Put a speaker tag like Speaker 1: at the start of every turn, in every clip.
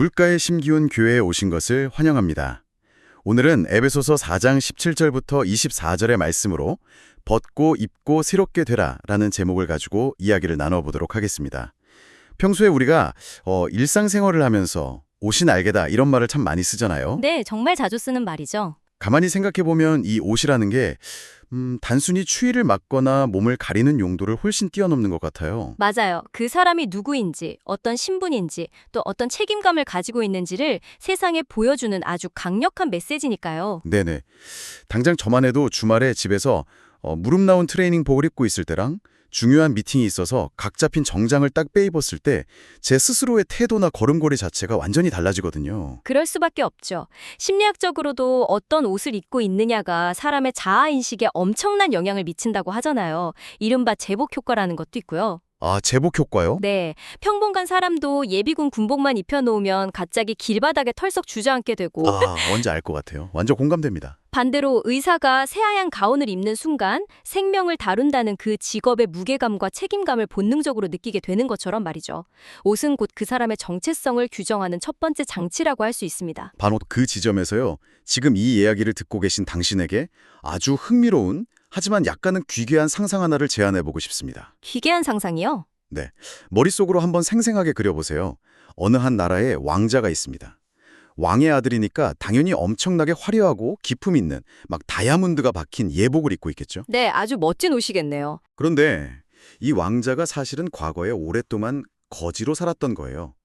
Speaker 1: 물가에 심기운 교회에 오신 것을 환영합니다. 오늘은 에베소서 4장 17절부터 24절의 말씀으로 벗고 입고 새롭게 되라 라는 제목을 가지고 이야기를 나눠보도록 하겠습니다. 평소에 우리가 일상생활을 하면서 옷이 날개다 이런 말을 참 많이 쓰잖아요.
Speaker 2: 네, 정말 자주 쓰는 말이죠.
Speaker 1: 가만히 생각해보면 이 옷이라는 게 단순히 추위를 막거나 몸을 가리는 용도를 훨씬 뛰어넘는 것 같아요.
Speaker 2: 맞아요. 그 사람이 누구인지, 어떤 신분인지, 또 어떤 책임감을 가지고 있는지를 세상에 보여주는 아주 강력한 메시지니까요.
Speaker 1: 네네. 당장 저만 해도 주말에 집에서 무릎 나온 트레이닝복을 입고 있을 때랑 중요한 미팅이 있어서 각 잡힌 정장을 딱 빼입었을 때 제 스스로의 태도나 걸음걸이 자체가 완전히 달라지거든요.
Speaker 2: 그럴 수밖에 없죠. 심리학적으로도 어떤 옷을 입고 있느냐가 사람의 자아인식에 엄청난 영향을 미친다고 하잖아요. 이른바 제복 효과라는 것도 있고요.
Speaker 1: 아, 제복 효과요?
Speaker 2: 네, 평범한 사람도 예비군 군복만 입혀놓으면 갑자기 길바닥에 털썩 주저앉게 되고
Speaker 1: 뭔지 알 것 같아요. 완전 공감됩니다.
Speaker 2: 반대로 의사가 새하얀 가운을 입는 순간 생명을 다룬다는 그 직업의 무게감과 책임감을 본능적으로 느끼게 되는 것처럼 말이죠. 옷은 곧 그 사람의 정체성을 규정하는 첫 번째 장치라고 할 수 있습니다.
Speaker 1: 바로 그 지점에서요. 지금 이 이야기를 듣고 계신 당신에게 아주 흥미로운 하지만 약간은 귀괴한 상상 하나를 제안해보고 싶습니다.
Speaker 2: 기괴한 상상이요?
Speaker 1: 네, 머릿속으로 한번 생생하게 그려보세요. 어느 한 나라에 왕자가 있습니다. 왕의 아들이니까 당연히 엄청나게 화려하고 기품 있는 막 다이아몬드가 박힌 예복을 입고 있겠죠.
Speaker 2: 네, 아주 멋진 옷이겠네요.
Speaker 1: 그런데 이 왕자가 사실은 과거에 오랫동안 거지로 살았던 거예요.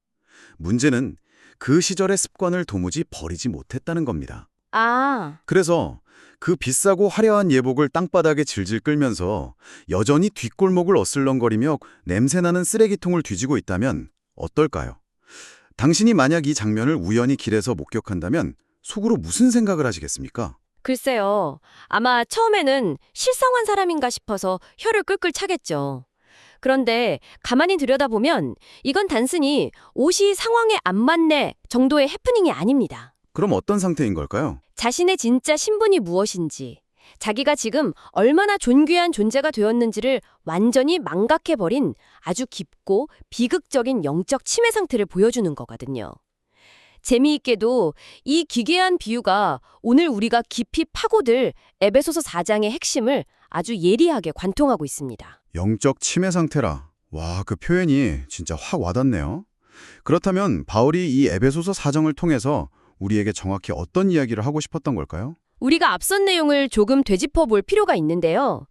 Speaker 1: 문제는 그 시절의 습관을 도무지 버리지 못했다는 겁니다.
Speaker 2: 아,
Speaker 1: 그래서 그 비싸고 화려한 예복을 땅바닥에 질질 끌면서 여전히 뒷골목을 어슬렁거리며 냄새나는 쓰레기통을 뒤지고 있다면 어떨까요? 당신이 만약 이 장면을 우연히 길에서 목격한다면 속으로 무슨 생각을 하시겠습니까?
Speaker 2: 글쎄요. 아마 처음에는 실성한 사람인가 싶어서 혀를 끌끌 차겠죠. 그런데 가만히 들여다보면 이건 단순히 옷이 상황에 안 맞네 정도의 해프닝이 아닙니다.
Speaker 1: 그럼 어떤 상태인 걸까요?
Speaker 2: 자신의 진짜 신분이 무엇인지, 자기가 지금 얼마나 존귀한 존재가 되었는지를 완전히 망각해버린 아주 깊고 비극적인 영적 침해 상태를 보여주는 거거든요. 재미있게도 이 기괴한 비유가 오늘 우리가 깊이 파고들 에베소서 4장의 핵심을 아주 예리하게 관통하고 있습니다.
Speaker 1: 영적 침해 상태라. 와, 그 표현이 진짜 확 와닿네요. 그렇다면 바울이 이 에베소서 4장을 통해서 우리에게 정확히 어떤 이야기를 하고 싶었던 걸까요?
Speaker 2: 우리가 앞선 내용을 조금 되짚어 볼 필요가 있는데요.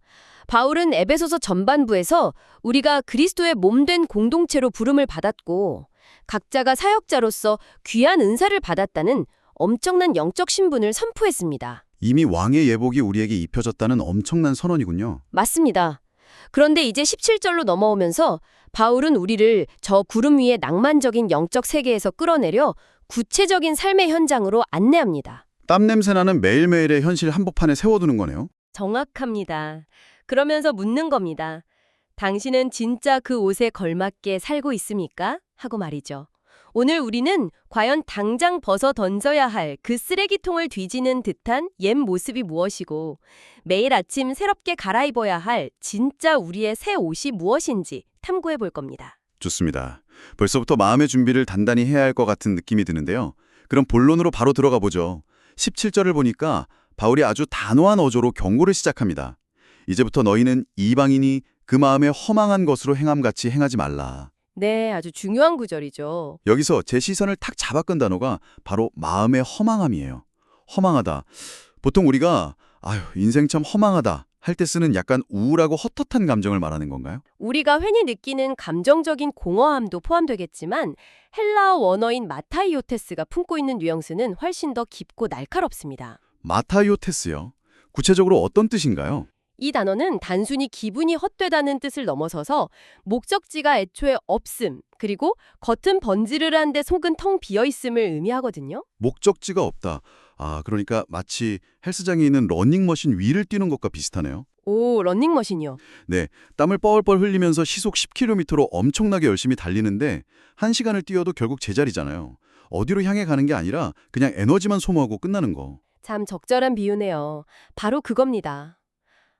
Speaker 2: 바울은 에베소서 전반부에서 우리가 그리스도의 몸된 공동체로 부름을 받았고 각자가 사역자로서 귀한 은사를 받았다는 엄청난 영적 신분을 선포했습니다.
Speaker 1: 이미 왕의 예복이 우리에게 입혀졌다는 엄청난 선언이군요.
Speaker 2: 맞습니다. 그런데 이제 17절로 넘어오면서 바울은 우리를 저 구름 위의 낭만적인 영적 세계에서 끌어내려 구체적인 삶의 현장으로 안내합니다.
Speaker 1: 땀 냄새나는 매일매일의 현실 한복판에 세워두는 거네요.
Speaker 2: 정확합니다. 그러면서 묻는 겁니다. 당신은 진짜 그 옷에 걸맞게 살고 있습니까? 하고 말이죠. 오늘 우리는 과연 당장 벗어 던져야 할 그 쓰레기통을 뒤지는 듯한 옛 모습이 무엇이고 매일 아침 새롭게 갈아입어야 할 진짜 우리의 새 옷이 무엇인지 탐구해 볼 겁니다.
Speaker 1: 좋습니다. 벌써부터 마음의 준비를 단단히 해야 할 것 같은 느낌이 드는데요. 그럼 본론으로 바로 들어가 보죠. 17절을 보니까 바울이 아주 단호한 어조로 경고를 시작합니다. 이제부터 너희는 이방인이 그 마음에 허망한 것으로 행함같이 행하지 말라.
Speaker 2: 네, 아주 중요한 구절이죠.
Speaker 1: 여기서 제 시선을 탁 잡아끈 단어가 바로 마음의 허망함이에요. 허망하다. 보통 우리가 인생 참 허망하다 할 때 쓰는 약간 우울하고 헛헛한 감정을 말하는 건가요?
Speaker 2: 우리가 흔히 느끼는 감정적인 공허함도 포함되겠지만 헬라어 원어인 마타이오테스가 품고 있는 뉘앙스는 훨씬 더 깊고 날카롭습니다.
Speaker 1: 마타이오테스요. 구체적으로 어떤 뜻인가요?
Speaker 2: 이 단어는 단순히 기분이 헛되다는 뜻을 넘어서서 목적지가 애초에 없음, 그리고 겉은 번지르르한데 속은 텅 비어있음을 의미하거든요.
Speaker 1: 목적지가 없다. 그러니까 마치 헬스장에 있는 러닝머신 위를 뛰는 것과 비슷하네요.
Speaker 2: 오, 러닝머신이요.
Speaker 1: 네, 땀을 뻘뻘 흘리면서 시속 10km로 엄청나게 열심히 달리는데 1시간을 뛰어도 결국 제자리잖아요. 어디로 향해 가는 게 아니라 그냥 에너지만 소모하고 끝나는 거.
Speaker 2: 참 적절한 비유네요. 바로 그겁니다.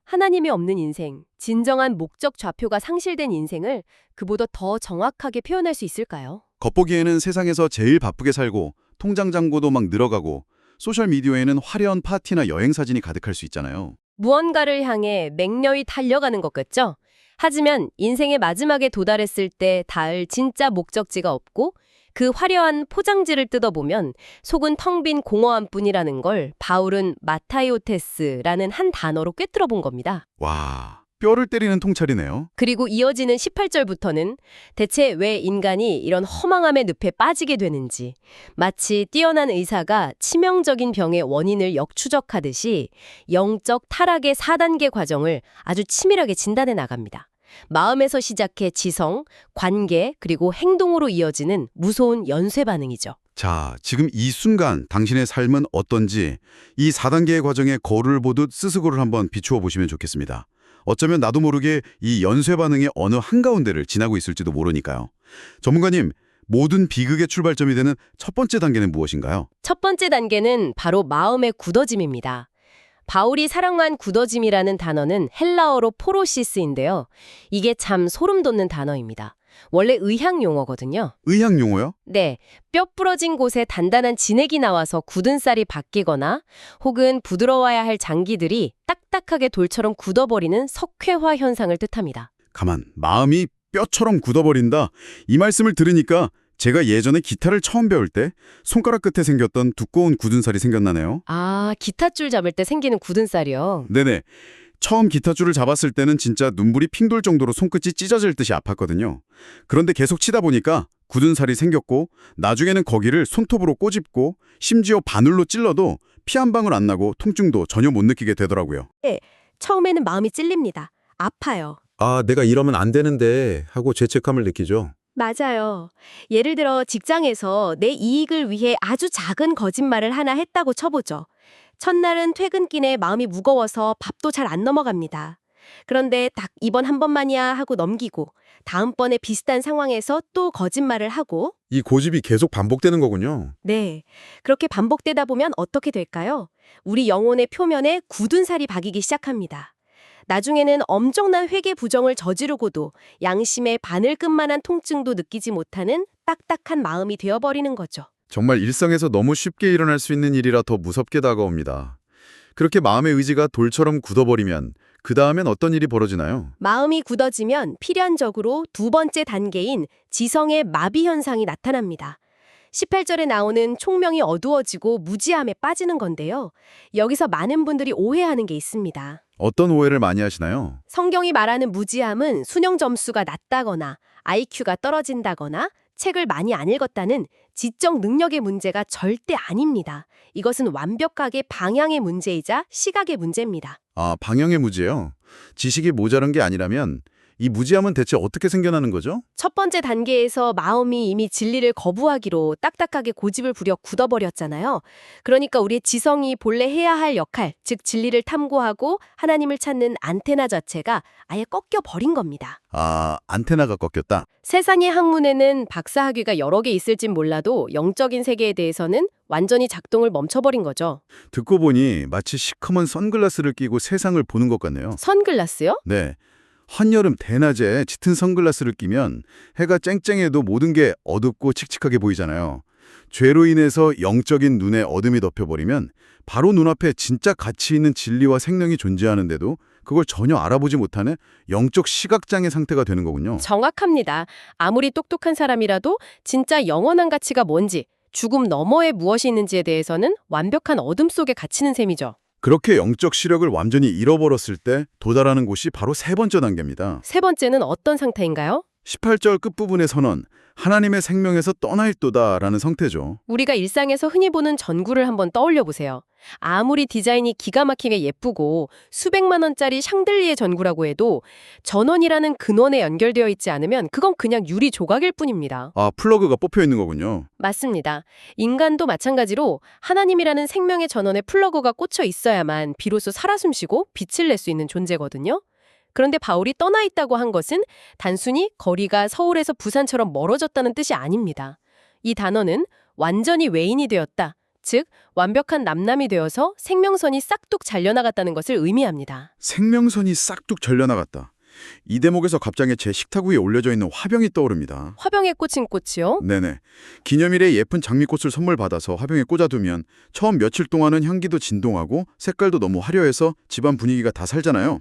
Speaker 2: 하나님이 없는 인생, 진정한 목적 좌표가 상실된 인생을 그보다 더 정확하게 표현할 수 있을까요?
Speaker 1: 겉보기에는 세상에서 제일 바쁘게 살고 통장 잔고도 막 늘어가고 소셜미디어에는 화려한 파티나 여행 사진이 가득할 수 있잖아요.
Speaker 2: 무언가를 향해 맹렬히 달려가는 것 같죠? 하지만 인생의 마지막에 도달했을 때 닿을 진짜 목적지가 없고 그 화려한 포장지를 뜯어보면 속은 텅 빈 공허함 뿐이라는 걸 바울은 마타이오테스라는 한 단어로 꿰뚫어 본 겁니다.
Speaker 1: 와, 뼈를 때리는 통찰이네요.
Speaker 2: 그리고 이어지는 18절부터는 대체 왜 인간이 이런 허망함의 늪에 빠지게 되는지, 마치 뛰어난 의사가 치명적인 병의 원인을 역추적하듯이 영적 타락의 4단계 과정을 아주 치밀하게 진단해 나갑니다. 마음에서 시작해 지성, 관계, 그리고 행동으로 이어지는 무서운 연쇄 반응이죠.
Speaker 1: 자, 지금 이 순간 당신의 삶은 어떤지 이 4단계의 과정에 거울을 보듯 스스로를 한번 비추어 보시면 좋겠습니다. 어쩌면 나도 모르게 이 연쇄 반응의 어느 한가운데를 지나고 있을지도 모르니까요. 전문가님, 모든 비극의 출발점이 되는 첫 번째 단계는 무엇인가요?
Speaker 2: 첫 번째 단계는 바로 마음의 굳어짐입니다. 바울이 사랑한 굳어짐이라는 단어는 헬라어로 포로시스인데요. 이게 참 소름 돋는 단어입니다. 원래 의학 용어거든요.
Speaker 1: 의학 용어요?
Speaker 2: 네, 뼈 부러진 곳에 단단한 진액이 나와서 굳은 쌀이 바뀌거나 혹은 부드러워야 할 장기들이 딱딱하게 돌처럼 굳어버리는 석회화 현상을 뜻합니다.
Speaker 1: 가만, 마음이 뼈처럼 굳어버린다. 이 말씀을 들으니까 제가 예전에 기타를 처음 배울 때 손가락 끝에 생겼던 두꺼운 굳은 살이 생각나네요.
Speaker 2: 아, 기타줄 잡을 때 생기는 굳은 쌀이요?
Speaker 1: 네네. 처음 기타줄을 잡았을 때는 진짜 눈물이 핑 돌 정도로 손끝이 찢어질 듯이 아팠거든요. 그런데 계속 치다 보니까 굳은 살이 생겼고 나중에는 거기를 손톱으로 꼬집고 심지어 바늘로 찔러도 피 한 방울 안 나고 통증도 전혀 못 느끼게 되더라고요.
Speaker 2: 처음에는 마음이 찔립니다. 아파요.
Speaker 3: 아, 내가 이러면 안 되는데 하고 죄책감을 느끼죠.
Speaker 2: 맞아요. 예를 들어 직장에서 내 이익을 위해 아주 작은 거짓말을 하나 했다고 쳐보죠. 첫날은 퇴근길에 마음이 무거워서 밥도 잘 안 넘어갑니다. 그런데 딱 이번 한 번만이야 하고 넘기고 다음번에 비슷한 상황에서 또 거짓말을 하고
Speaker 3: 이 고집이 계속 반복되는 거군요.
Speaker 2: 네, 그렇게 반복되다 보면 어떻게 될까요? 우리 영혼의 표면에 굳은 살이 박이기 시작합니다. 나중에는 엄청난 회개 부정을 저지르고도 양심의 바늘끝만한 통증도 느끼지 못하는 딱딱한 마음이 되어버리는 거죠.
Speaker 1: 정말 일상에서 너무 쉽게 일어날 수 있는 일이라 더 무섭게 다가옵니다. 그렇게 마음의 의지가 돌처럼 굳어버리면 그 다음엔 어떤 일이 벌어지나요?
Speaker 2: 마음이 굳어지면 필연적으로 두 번째 단계인 지성의 마비 현상이 나타납니다. 18절에 나오는 총명이 어두워지고 무지함에 빠지는 건데요. 여기서 많은 분들이 오해하는 게 있습니다.
Speaker 1: 어떤 오해를 많이 하시나요?
Speaker 2: 성경이 말하는 무지함은 수능 점수가 낮다거나 IQ가 떨어진다거나 책을 많이 안 읽었다는 지적 능력의 문제가 절대 아닙니다. 이것은 완벽하게 방향의 문제이자 시각의 문제입니다.
Speaker 1: 아, 방향의 무지예요. 지식이 모자란 게 아니라면 이 무지함은 대체 어떻게 생겨나는 거죠?
Speaker 2: 첫 번째 단계에서 마음이 이미 진리를 거부하기로 딱딱하게 고집을 부려 굳어버렸잖아요. 그러니까 우리의 지성이 본래 해야 할 역할, 즉 진리를 탐구하고 하나님을 찾는 안테나 자체가 아예 꺾여버린 겁니다.
Speaker 1: 아, 안테나가 꺾였다.
Speaker 2: 세상의 학문에는 박사학위가 여러 개 있을진 몰라도 영적인 세계에 대해서는 완전히 작동을 멈춰버린 거죠.
Speaker 1: 듣고 보니 마치 시커먼 선글라스를 끼고 세상을 보는 것 같네요.
Speaker 2: 선글라스요?
Speaker 1: 네. 한여름 대낮에 짙은 선글라스를 끼면 해가 쨍쨍해도 모든 게 어둡고 칙칙하게 보이잖아요. 죄로 인해서 영적인 눈에 어둠이 덮여버리면 바로 눈앞에 진짜 가치 있는 진리와 생명이 존재하는데도 그걸 전혀 알아보지 못하는 영적 시각장애 상태가 되는 거군요.
Speaker 2: 정확합니다. 아무리 똑똑한 사람이라도 진짜 영원한 가치가 뭔지, 죽음 너머에 무엇이 있는지에 대해서는 완벽한 어둠 속에 갇히는 셈이죠.
Speaker 1: 그렇게 영적 시력을 완전히 잃어버렸을 때 도달하는 곳이 바로 세 번째 단계입니다.
Speaker 2: 세 번째는 어떤 상태인가요?
Speaker 1: 18절 끝부분의 선언, 하나님의 생명에서 떠나 있도다라는 상태죠.
Speaker 2: 우리가 일상에서 흔히 보는 전구를 한번 떠올려 보세요. 아무리 디자인이 기가 막히게 예쁘고 수백만 원짜리 샹들리에 전구라고 해도 전원이라는 근원에 연결되어 있지 않으면 그건 그냥 유리 조각일 뿐입니다.
Speaker 1: 아, 플러그가 뽑혀 있는 거군요.
Speaker 2: 맞습니다. 인간도 마찬가지로 하나님이라는 생명의 전원에 플러그가 꽂혀 있어야만 비로소 살아 숨쉬고 빛을 낼 수 있는 존재거든요. 그런데 바울이 떠나 있다고 한 것은 단순히 거리가 서울에서 부산처럼 멀어졌다는 뜻이 아닙니다. 이 단어는 완전히 외인이 되었다. 즉, 완벽한 남남이 되어서 생명선이 싹둑 잘려나갔다는 것을 의미합니다.
Speaker 1: 생명선이 싹둑 잘려나갔다. 이 대목에서 갑자기 제 식탁 위에 올려져 있는 화병이 떠오릅니다.
Speaker 2: 화병에 꽂힌 꽃이요?
Speaker 1: 네네. 기념일에 예쁜 장미꽃을 선물 받아서 화병에 꽂아두면 처음 며칠 동안은 향기도 진동하고 색깔도 너무 화려해서 집안 분위기가 다 살잖아요.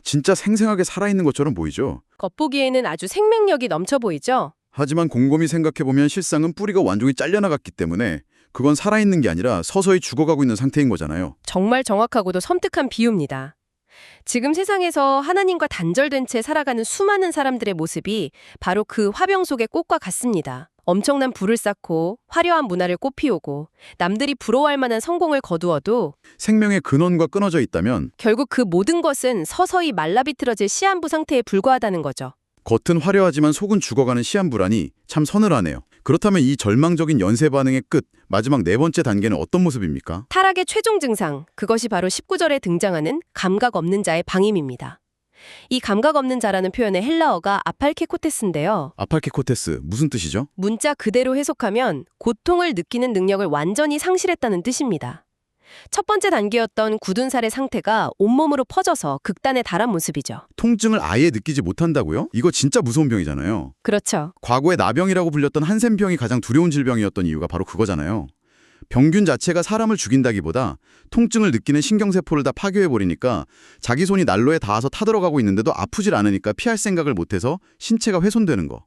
Speaker 1: 진짜 생생하게 살아있는 것처럼 보이죠.
Speaker 2: 겉보기에는 아주 생명력이 넘쳐 보이죠?
Speaker 1: 하지만 곰곰이 생각해보면 실상은 뿌리가 완전히 잘려나갔기 때문에 그건 살아있는 게 아니라 서서히 죽어가고 있는 상태인 거잖아요.
Speaker 2: 정말 정확하고도 섬뜩한 비유입니다. 지금 세상에서 하나님과 단절된 채 살아가는 수많은 사람들의 모습이 바로 그 화병 속의 꽃과 같습니다. 엄청난 불을 쌓고 화려한 문화를 꽃피우고 남들이 부러워할 만한 성공을 거두어도
Speaker 1: 생명의 근원과 끊어져 있다면
Speaker 2: 결국 그 모든 것은 서서히 말라비틀어질 시한부 상태에 불과하다는 거죠.
Speaker 1: 겉은 화려하지만 속은 죽어가는 시한부라니 참 서늘하네요. 그렇다면 이 절망적인 연쇄 반응의 끝, 마지막 네 번째 단계는 어떤 모습입니까?
Speaker 2: 타락의 최종 증상, 그것이 바로 19절에 등장하는 감각 없는 자의 방임입니다. 이 감각 없는 자라는 표현의 헬라어가 아팔케코테스인데요.
Speaker 1: 아팔케코테스, 무슨 뜻이죠?
Speaker 2: 문자 그대로 해석하면 고통을 느끼는 능력을 완전히 상실했다는 뜻입니다. 첫 번째 단계였던 굳은 살의 상태가 온몸으로 퍼져서 극단에 달한 모습이죠.
Speaker 1: 통증을 아예 느끼지 못한다고요? 이거 진짜 무서운 병이잖아요.
Speaker 2: 그렇죠.
Speaker 1: 과거에 나병이라고 불렸던 한센병이 가장 두려운 질병이었던 이유가 바로 그거잖아요. 병균 자체가 사람을 죽인다기보다 통증을 느끼는 신경세포를 다 파괴해버리니까 자기 손이 난로에 닿아서 타들어가고 있는데도 아프질 않으니까 피할 생각을 못해서 신체가 훼손되는 거.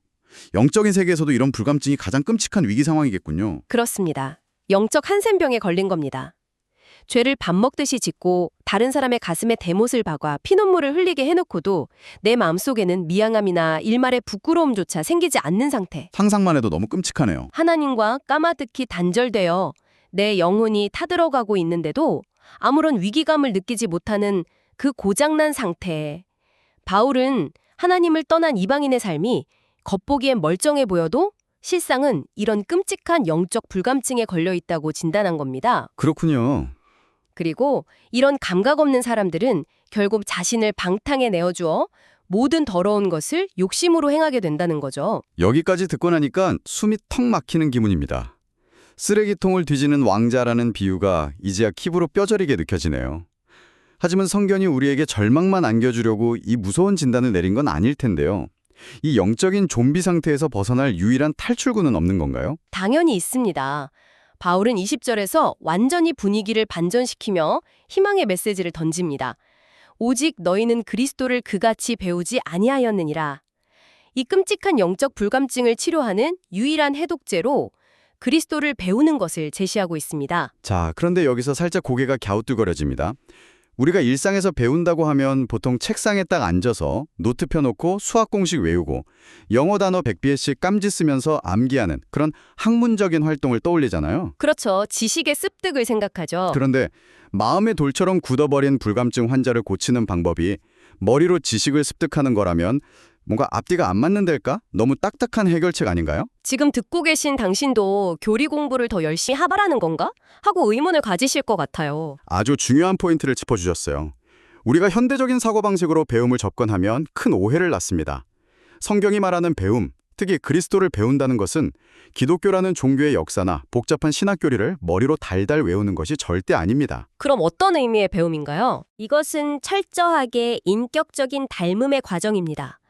Speaker 1: 영적인 세계에서도 이런 불감증이 가장 끔찍한 위기 상황이겠군요.
Speaker 2: 그렇습니다. 영적 한센병에 걸린 겁니다. 죄를 밥 먹듯이 짓고 다른 사람의 가슴에 대못을 박아 피눈물을 흘리게 해놓고도 내 마음속에는 미안함이나 일말의 부끄러움조차 생기지 않는 상태.
Speaker 1: 상상만 해도 너무 끔찍하네요.
Speaker 2: 하나님과 까마득히 단절되어 내 영혼이 타들어가고 있는데도 아무런 위기감을 느끼지 못하는 그 고장난 상태. 바울은 하나님을 떠난 이방인의 삶이 겉보기엔 멀쩡해 보여도 실상은 이런 끔찍한 영적 불감증에 걸려 있다고 진단한 겁니다.
Speaker 1: 그렇군요.
Speaker 2: 그리고 이런 감각 없는 사람들은 결국 자신을 방탕에 내어주어 모든 더러운 것을 욕심으로 행하게 된다는 거죠.
Speaker 4: 여기까지 듣고 나니까 숨이 턱 막히는 기분입니다. 쓰레기통을 뒤지는 왕자라는 비유가 이제야 피부로 뼈저리게 느껴지네요. 하지만 성경이 우리에게 절망만 안겨주려고 이 무서운 진단을 내린 건 아닐 텐데요. 이 영적인 좀비 상태에서 벗어날 유일한 탈출구는 없는 건가요?
Speaker 2: 당연히 있습니다. 바울은 20절에서 완전히 분위기를 반전시키며 희망의 메시지를 던집니다. 오직 너희는 그리스도를 그같이 배우지 아니하였느니라. 이 끔찍한 영적 불감증을 치료하는 유일한 해독제로 그리스도를 배우는 것을 제시하고 있습니다.
Speaker 4: 자, 그런데 여기서 살짝 고개가 갸우뚱거려집니다. 우리가 일상에서 배운다고 하면 보통 책상에 딱 앉아서 노트 펴놓고 수학 공식 외우고 영어 단어 100비에씩 깜지 쓰면서 암기하는 그런 학문적인 활동을 떠올리잖아요.
Speaker 2: 그렇죠. 지식의 습득을 생각하죠.
Speaker 4: 그런데 마음의 돌처럼 굳어버린 불감증 환자를 고치는 방법이 머리로 지식을 습득하는 거라면 뭔가 앞뒤가 안 맞는 데일까? 너무 딱딱한 해결책 아닌가요?
Speaker 2: 지금 듣고 계신 당신도 교리 공부를 더 열심히 하라는 건가? 하고 의문을 가지실 것 같아요.
Speaker 4: 아주 중요한 포인트를 짚어주셨어요. 우리가 현대적인 사고방식으로 배움을 접근하면 큰 오해를 낳습니다. 성경이 말하는 배움, 특히 그리스도를 배운다는 것은 기독교라는 종교의 역사나 복잡한 신학 교리를 머리로 달달 외우는 것이 절대 아닙니다.
Speaker 2: 그럼 어떤 의미의 배움인가요? 이것은 철저하게 인격적인 닮음의 과정입니다.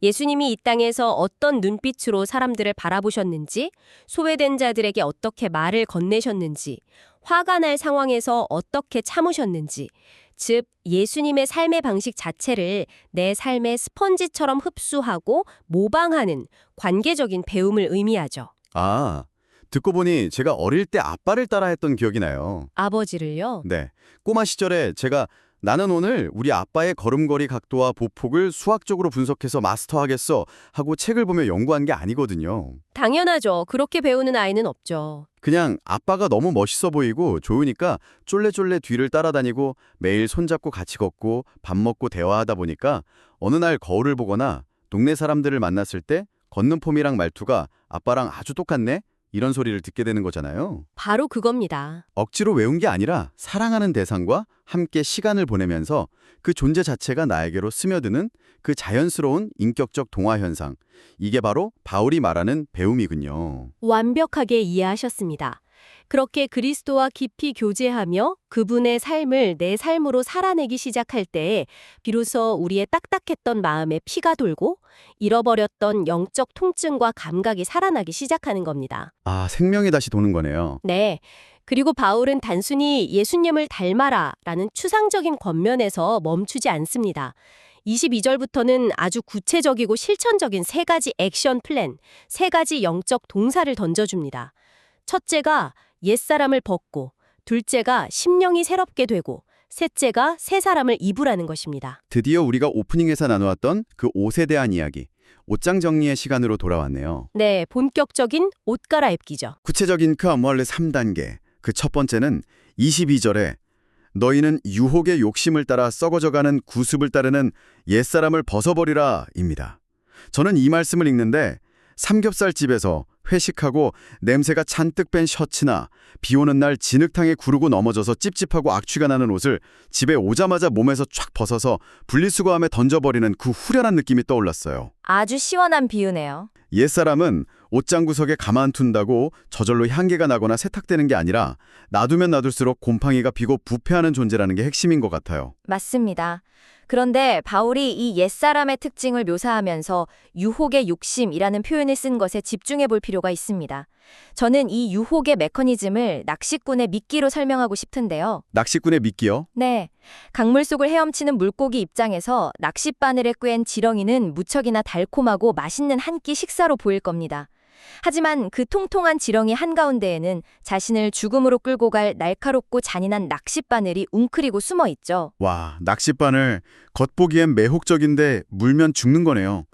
Speaker 2: 예수님이 이 땅에서 어떤 눈빛으로 사람들을 바라보셨는지, 소외된 자들에게 어떻게 말을 건네셨는지, 화가 날 상황에서 어떻게 참으셨는지, 즉 예수님의 삶의 방식 자체를 내 삶의 스펀지처럼 흡수하고 모방하는 관계적인 배움을 의미하죠.
Speaker 4: 아, 듣고 보니 제가 어릴 때 아빠를 따라했던 기억이 나요.
Speaker 2: 아버지를요?
Speaker 4: 네, 꼬마 시절에 제가 나는 오늘 우리 아빠의 걸음걸이 각도와 보폭을 수학적으로 분석해서 마스터하겠어 하고 책을 보며 연구한 게 아니거든요.
Speaker 2: 당연하죠. 그렇게 배우는 아이는 없죠.
Speaker 4: 그냥 아빠가 너무 멋있어 보이고 좋으니까 쫄래쫄래 뒤를 따라다니고 매일 손잡고 같이 걷고 밥 먹고 대화하다 보니까 어느 날 거울을 보거나 동네 사람들을 만났을 때 걷는 폼이랑 말투가 아빠랑 아주 똑같네? 이런 소리를 듣게 되는 거잖아요.
Speaker 2: 바로 그겁니다.
Speaker 4: 억지로 외운 게 아니라 사랑하는 대상과 함께 시간을 보내면서 그 존재 자체가 나에게로 스며드는 그 자연스러운 인격적 동화 현상. 이게 바로 바울이 말하는 배움이군요.
Speaker 2: 완벽하게 이해하셨습니다. 그렇게 그리스도와 깊이 교제하며 그분의 삶을 내 삶으로 살아내기 시작할 때에 비로소 우리의 딱딱했던 마음에 피가 돌고 잃어버렸던 영적 통증과 감각이 살아나기 시작하는 겁니다.
Speaker 1: 아, 생명이 다시 도는 거네요.
Speaker 2: 네. 그리고 바울은 단순히 예수님을 닮아라 라는 추상적인 권면에서 멈추지 않습니다. 22절부터는 아주 구체적이고 실천적인 세 가지 액션 플랜, 세 가지 영적 동사를 던져줍니다. 첫째가 옛사람을 벗고, 둘째가 심령이 새롭게 되고, 셋째가 새 사람을 입으라는 것입니다.
Speaker 1: 드디어 우리가 오프닝에서 나누었던 그 옷에 대한 이야기, 옷장 정리의 시간으로 돌아왔네요.
Speaker 2: 네, 본격적인 옷 갈아입기죠.
Speaker 1: 구체적인 그 아무할레 3단계, 그 첫 번째는 22절에 너희는 유혹의 욕심을 따라 썩어져가는 구습을 따르는 옛사람을 벗어버리라 입니다. 저는 이 말씀을 읽는데 삼겹살집에서 회식하고 냄새가 잔뜩 뺀 셔츠나 비 오는 날 진흙탕에 구르고 넘어져서 찝찝하고 악취가 나는 옷을 집에 오자마자 몸에서 쫙 벗어서 분리수거함에 던져버리는 그 후련한 느낌이 떠올랐어요.
Speaker 5: 아주 시원한 비유네요.
Speaker 1: 옛사람은 옷장 구석에 가만둔다고 저절로 향기가 나거나 세탁되는 게 아니라 놔두면 놔둘수록 곰팡이가 피고 부패하는 존재라는 게 핵심인 것 같아요.
Speaker 5: 맞습니다. 그런데 바울이 이 옛사람의 특징을 묘사하면서 유혹의 욕심이라는 표현을 쓴 것에 집중해 볼 필요가 있습니다. 저는 이 유혹의 메커니즘을 낚시꾼의 미끼로 설명하고 싶은데요.
Speaker 1: 낚시꾼의 미끼요?
Speaker 5: 네, 강물 속을 헤엄치는 물고기 입장에서 낚싯바늘에 꿰인 지렁이는 무척이나 달콤하고 맛있는 한 끼 식사로 보일 겁니다. 하지만 그 통통한 지렁이 한가운데에는 자신을 죽음으로 끌고 갈 날카롭고 잔인한 낚싯바늘이 웅크리고 숨어 있죠.
Speaker 1: 와, 낚싯바늘 겉보기엔 매혹적인데 물면 죽는 거네요.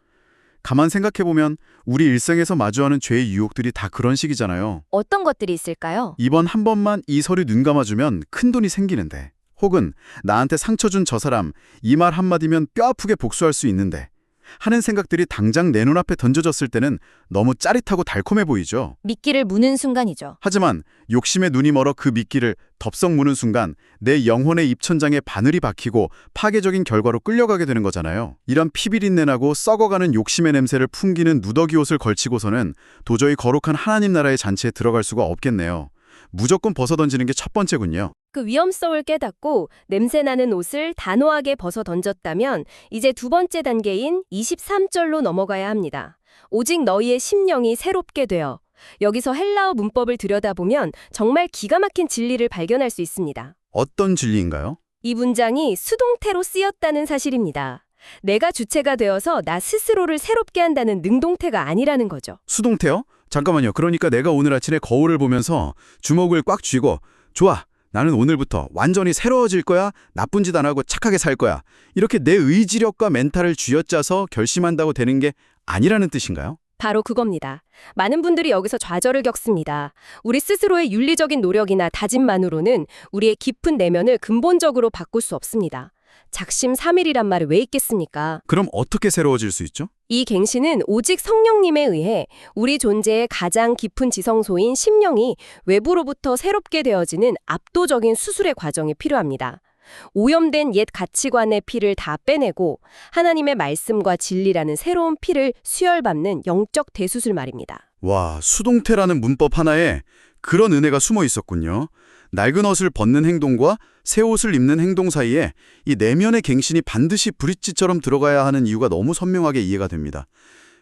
Speaker 1: 가만 생각해보면 우리 일생에서 마주하는 죄의 유혹들이 다 그런 식이잖아요.
Speaker 5: 어떤 것들이 있을까요?
Speaker 1: 이번 한 번만 이 서류 눈 감아주면 큰 돈이 생기는데, 혹은 나한테 상처 준 저 사람 이 말 한마디면 뼈 아프게 복수할 수 있는데 하는 생각들이 당장 내 눈앞에 던져졌을 때는 너무 짜릿하고 달콤해 보이죠.
Speaker 5: 미끼를 무는 순간이죠.
Speaker 1: 하지만 욕심에 눈이 멀어 그 미끼를 덥석 무는 순간 내 영혼의 입천장에 바늘이 박히고 파괴적인 결과로 끌려가게 되는 거잖아요. 이런 피비린내나고 썩어가는 욕심의 냄새를 풍기는 누더기 옷을 걸치고서는 도저히 거룩한 하나님 나라의 잔치에 들어갈 수가 없겠네요. 무조건 벗어던지는 게 첫 번째군요.
Speaker 2: 그 위험성을 깨닫고 냄새나는 옷을 단호하게 벗어 던졌다면 이제 두 번째 단계인 23절로 넘어가야 합니다. 오직 너희의 심령이 새롭게 되어. 여기서 헬라어 문법을 들여다보면 정말 기가 막힌 진리를 발견할 수 있습니다.
Speaker 1: 어떤 진리인가요?
Speaker 2: 이 문장이 수동태로 쓰였다는 사실입니다. 내가 주체가 되어서 나 스스로를 새롭게 한다는 능동태가 아니라는 거죠.
Speaker 1: 수동태요? 잠깐만요. 그러니까 내가 오늘 아침에 거울을 보면서 주먹을 꽉 쥐고 좋아, 나는 오늘부터 완전히 새로워질 거야, 나쁜 짓 안 하고 착하게 살 거야. 이렇게 내 의지력과 멘탈을 쥐어짜서 결심한다고 되는 게 아니라는 뜻인가요?
Speaker 2: 바로 그겁니다. 많은 분들이 여기서 좌절을 겪습니다. 우리 스스로의 윤리적인 노력이나 다짐만으로는 우리의 깊은 내면을 근본적으로 바꿀 수 없습니다. 작심삼일이란 말이 왜 있겠습니까?
Speaker 1: 그럼 어떻게 새로워질 수 있죠?
Speaker 2: 이 갱신은 오직 성령님에 의해 우리 존재의 가장 깊은 지성소인 심령이 외부로부터 새롭게 되어지는 압도적인 수술의 과정이 필요합니다. 오염된 옛 가치관의 피를 다 빼내고 하나님의 말씀과 진리라는 새로운 피를 수혈받는 영적 대수술 말입니다.
Speaker 1: 와, 수동태라는 문법 하나에 그런 은혜가 숨어 있었군요. 낡은 옷을 벗는 행동과 새 옷을 입는 행동 사이에 이 내면의 갱신이 반드시 브릿지처럼 들어가야 하는 이유가 너무 선명하게 이해가 됩니다.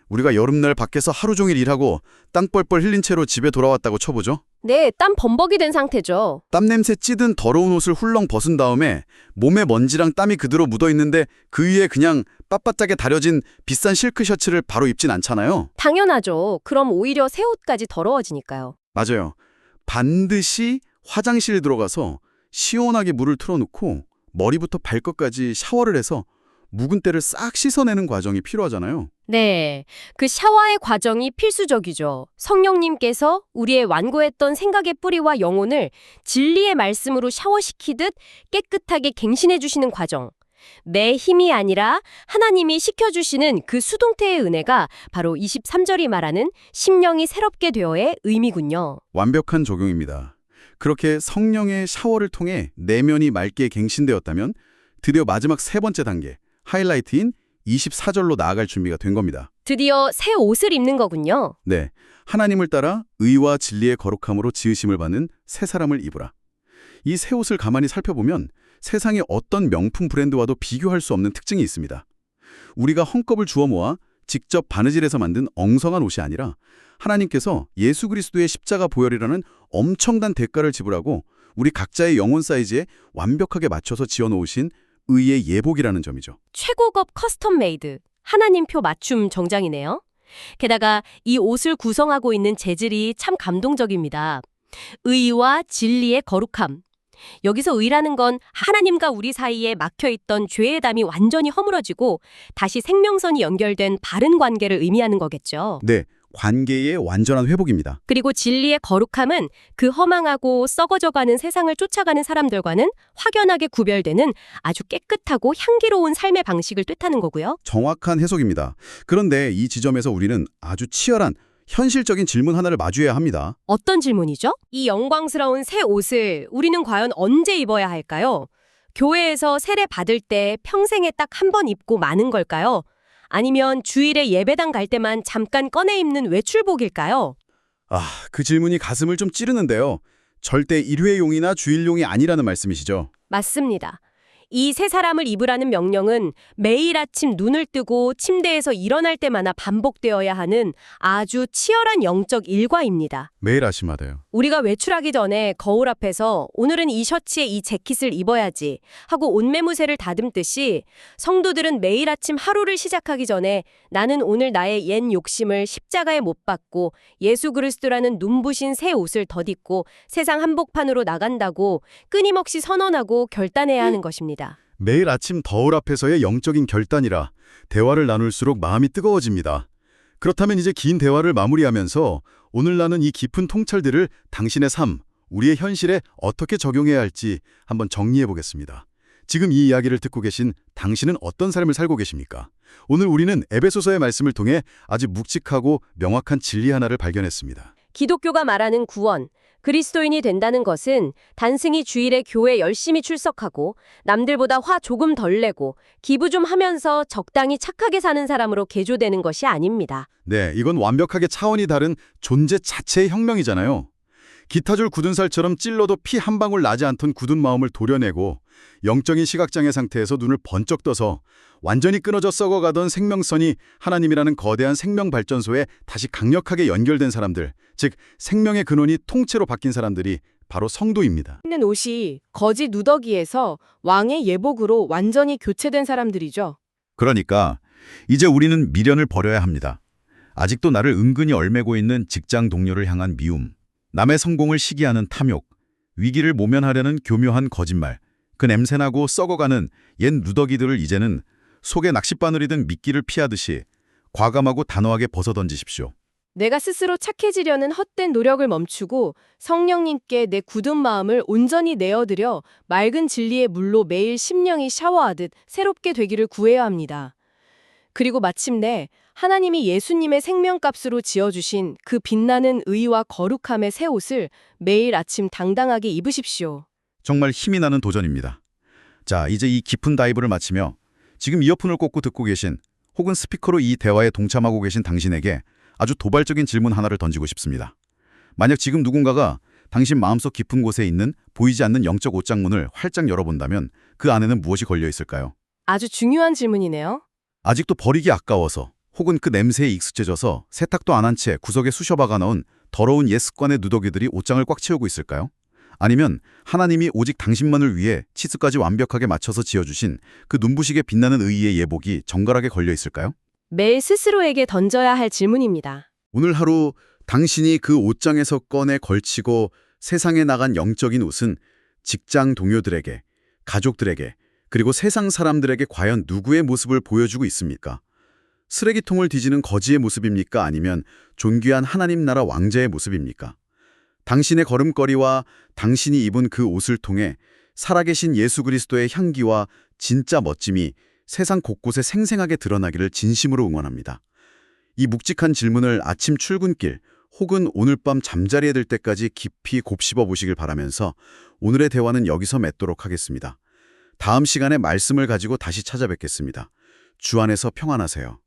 Speaker 1: 우리가 여름날 밖에서 하루 종일 일하고 땀 뻘뻘 흘린 채로 집에 돌아왔다고 쳐보죠.
Speaker 2: 네, 땀 범벅이 된 상태죠.
Speaker 1: 땀 냄새 찌든 더러운 옷을 훌렁 벗은 다음에 몸에 먼지랑 땀이 그대로 묻어있는데 그 위에 그냥 빳빳하게 다려진 비싼 실크 셔츠를 바로 입진 않잖아요.
Speaker 2: 당연하죠. 그럼 오히려 새 옷까지 더러워지니까요.
Speaker 1: 맞아요. 반드시 화장실에 들어가서 시원하게 물을 틀어놓고 머리부터 발끝까지 샤워를 해서 묵은 때를 싹 씻어내는 과정이 필요하잖아요.
Speaker 2: 네, 그 샤워의 과정이 필수적이죠. 성령님께서 우리의 완고했던 생각의 뿌리와 영혼을 진리의 말씀으로 샤워시키듯 깨끗하게 갱신해 주시는 과정. 내 힘이 아니라 하나님이 시켜주시는 그 수동태의 은혜가 바로 23절이 말하는 심령이 새롭게 되어의 의미군요.
Speaker 1: 완벽한 적용입니다. 그렇게 성령의 샤워를 통해 내면이 맑게 갱신되었다면 드디어 마지막 세 번째 단계, 하이라이트인 24절로 나아갈 준비가 된 겁니다.
Speaker 2: 드디어 새 옷을 입는 거군요.
Speaker 1: 네, 하나님을 따라 의와 진리의 거룩함으로 지으심을 받는 새 사람을 입으라. 이 새 옷을 가만히 살펴보면 세상의 어떤 명품 브랜드와도 비교할 수 없는 특징이 있습니다. 우리가 헝겊을 주워 모아 직접 바느질해서 만든 엉성한 옷이 아니라 하나님께서 예수 그리스도의 십자가 보혈이라는 엄청난 대가를 지불하고 우리 각자의 영혼 사이즈에 완벽하게 맞춰서 지어놓으신 의의 예복이라는 점이죠.
Speaker 2: 최고급 커스텀 메이드, 하나님표 맞춤 정장이네요. 게다가 이 옷을 구성하고 있는 재질이 참 감동적입니다. 의와 진리의 거룩함. 여기서 의라는 건 하나님과 우리 사이에 막혀있던 죄의 담이 완전히 허물어지고 다시 생명선이 연결된 바른 관계를 의미하는 거겠죠.
Speaker 1: 네, 관계의 완전한 회복입니다.
Speaker 2: 그리고 진리의 거룩함은 그 허망하고 썩어져가는 세상을 쫓아가는 사람들과는 확연하게 구별되는 아주 깨끗하고 향기로운 삶의 방식을 뜻하는 거고요.
Speaker 1: 정확한 해석입니다. 그런데 이 지점에서 우리는 아주 치열한 현실적인 질문 하나를 마주해야 합니다.
Speaker 2: 어떤 질문이죠? 이 영광스러운 새 옷을 우리는 과연 언제 입어야 할까요? 교회에서 세례 받을 때 평생에 딱 한 번 입고 마는 걸까요? 아니면 주일에 예배당 갈 때만 잠깐 꺼내 입는 외출복일까요?
Speaker 1: 그 질문이 가슴을 좀 찌르는데요. 절대 일회용이나 주일용이 아니라는 말씀이시죠?
Speaker 2: 맞습니다. 이 새 사람을 입으라는 명령은 매일 아침 눈을 뜨고 침대에서 일어날 때마다 반복되어야 하는 아주 치열한 영적 일과입니다.
Speaker 1: 매일 아침마다요.
Speaker 2: 우리가 외출하기 전에 거울 앞에서 오늘은 이 셔츠에 이 재킷을 입어야지 하고 옷매무새를 다듬듯이 성도들은 매일 아침 하루를 시작하기 전에 나는 오늘 나의 옛 욕심을 십자가에 못 박고 예수 그리스도라는 눈부신 새 옷을 덧입고 세상 한복판으로 나간다고 끊임없이 선언하고 결단해야 하는 것입니다.
Speaker 1: 매일 아침 거울 앞에서의 영적인 결단이라 대화를 나눌수록 마음이 뜨거워집니다. 그렇다면 이제 긴 대화를 마무리하면서 오늘 나는 이 깊은 통찰들을 당신의 삶, 우리의 현실에 어떻게 적용해야 할지 한번 정리해 보겠습니다. 지금 이 이야기를 듣고 계신 당신은 어떤 삶을 살고 계십니까? 오늘 우리는 에베소서의 말씀을 통해 아주 묵직하고 명확한 진리 하나를 발견했습니다.
Speaker 2: 기독교가 말하는 구원, 그리스도인이 된다는 것은 단순히 주일에 교회 열심히 출석하고 남들보다 화 조금 덜 내고 기부 좀 하면서 적당히 착하게 사는 사람으로 개조되는 것이 아닙니다.
Speaker 1: 네, 이건 완벽하게 차원이 다른 존재 자체의 혁명이잖아요. 기타줄 굳은 살처럼 찔러도 피 한 방울 나지 않던 굳은 마음을 도려내고 영적인 시각장애 상태에서 눈을 번쩍 떠서 완전히 끊어져 썩어가던 생명선이 하나님이라는 거대한 생명발전소에 다시 강력하게 연결된 사람들, 즉 생명의 근원이 통째로 바뀐 사람들이 바로 성도입니다.
Speaker 6: 있는 옷이 거짓 누더기에서 왕의 예복으로 완전히 교체된 사람들이죠.
Speaker 1: 그러니까 이제 우리는 미련을 버려야 합니다. 아직도 나를 은근히 얼매고 있는 직장 동료를 향한 미움, 남의 성공을 시기하는 탐욕, 위기를 모면하려는 교묘한 거짓말, 그 냄새나고 썩어가는 옛 누더기들을 이제는 속에 낚싯바늘이 든 미끼를 피하듯이 과감하고 단호하게 벗어던지십시오.
Speaker 6: 내가 스스로 착해지려는 헛된 노력을 멈추고 성령님께 내 굳은 마음을 온전히 내어드려 맑은 진리의 물로 매일 심령이 샤워하듯 새롭게 되기를 구해야 합니다. 그리고 마침내 하나님이 예수님의 생명값으로 지어주신 그 빛나는 의와 거룩함의 새 옷을 매일 아침 당당하게 입으십시오.
Speaker 1: 정말 힘이 나는 도전입니다. 자, 이제 이 깊은 다이브를 마치며 지금 이어폰을 꽂고 듣고 계신 혹은 스피커로 이 대화에 동참하고 계신 당신에게 아주 도발적인 질문 하나를 던지고 싶습니다. 만약 지금 누군가가 당신 마음속 깊은 곳에 있는 보이지 않는 영적 옷장문을 활짝 열어본다면 그 안에는 무엇이 걸려 있을까요?
Speaker 6: 아주 중요한 질문이네요.
Speaker 1: 아직도 버리기 아까워서 혹은 그 냄새에 익숙해져서 세탁도 안 한 채 구석에 쑤셔박아 넣은 더러운 옛 습관의 누더기들이 옷장을 꽉 채우고 있을까요? 아니면 하나님이 오직 당신만을 위해 치수까지 완벽하게 맞춰서 지어주신 그 눈부시게 빛나는 의의 예복이 정갈하게 걸려 있을까요?
Speaker 6: 매일 스스로에게 던져야 할 질문입니다.
Speaker 1: 오늘 하루 당신이 그 옷장에서 꺼내 걸치고 세상에 나간 영적인 옷은 직장 동료들에게, 가족들에게, 그리고 세상 사람들에게 과연 누구의 모습을 보여주고 있습니까? 쓰레기통을 뒤지는 거지의 모습입니까? 아니면 존귀한 하나님 나라 왕자의 모습입니까? 당신의 걸음걸이와 당신이 입은 그 옷을 통해 살아계신 예수 그리스도의 향기와 진짜 멋짐이 세상 곳곳에 생생하게 드러나기를 진심으로 응원합니다. 이 묵직한 질문을 아침 출근길 혹은 오늘 밤 잠자리에 들 때까지 깊이 곱씹어 보시길 바라면서 오늘의 대화는 여기서 맺도록 하겠습니다. 다음 시간에 말씀을 가지고 다시 찾아뵙겠습니다. 주 안에서 평안하세요.